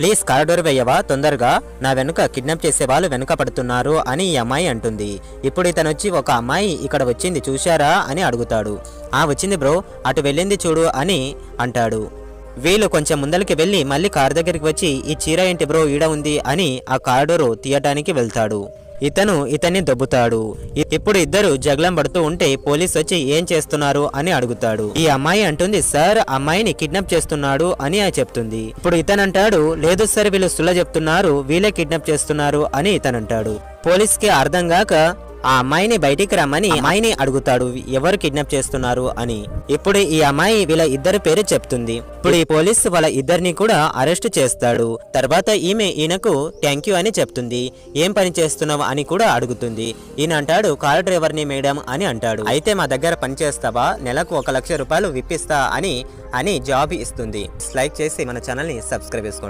Please car door వేయవా తొందరగా, నా వెనుక కిడ్నాప్ చేసే వాళ్ళు వెనుక పడుతున్నారు అని ఈ అమ్మాయి అంటుంది. ఇప్పుడు ఇతనొచ్చి ఒక అమ్మాయి ఇక్కడ వచ్చింది చూశారా అని అడుగుతాడు. వచ్చింది బ్రో, అటు వెళ్ళింది చూడు అని అంటాడు. వీళ్ళు కొంచెం ముందరికి వెళ్ళి మళ్ళీ కార్ దగ్గరికి వచ్చి ఈ చీర ఏంటి బ్రో ఈడ ఉంది అని ఆ కార్ డోర్ తీయటానికి వెళ్తాడు. ఇతను ఇతన్ని దొబ్బుతాడు. ఇప్పుడు ఇద్దరు జగలం పడుతూ ఉంటే పోలీస్ వచ్చి ఏం చేస్తున్నారు అని అడుగుతాడు. ఈ అమ్మాయి అంటుంది సార్ అమ్మాయిని కిడ్నాప్ చేస్తున్నాడు అని చెప్తుంది. ఇప్పుడు ఇతను అంటాడు లేదు సార్ వీళ్ళు సుల్ల చెప్తున్నారు, వీళ్ళే కిడ్నాప్ చేస్తున్నారు అని ఇతను అంటాడు. పోలీస్ కి అర్థం కాక ఆ అమ్మాయిని బయటికి రమ్మని అమ్మాయిని అడుగుతాడు ఎవరు కిడ్నాప్ చేస్తున్నారు అని. ఇప్పుడు ఈ అమ్మాయి వీళ్ళ ఇద్దరు పేరు చెప్తుంది. ఇప్పుడు ఈ పోలీస్ వాళ్ళ ఇద్దరిని కూడా అరెస్ట్ చేస్తాడు. తర్వాత ఈయనకు థ్యాంక్ యూ అని చెప్తుంది. ఏం పని చేస్తున్నావు అని కూడా అడుగుతుంది. ఈయన అంటాడు కార్ డ్రైవర్ని మేడం అని అంటాడు. అయితే మా దగ్గర పని చేస్తావా, నెలకు 1,00,000 రూపాయలు విప్పిస్తా అని జాబ్ ఇస్తుంది. లైక్ చేసి మన ఛానల్ని సబ్స్క్రైబ్ చేసుకోండి.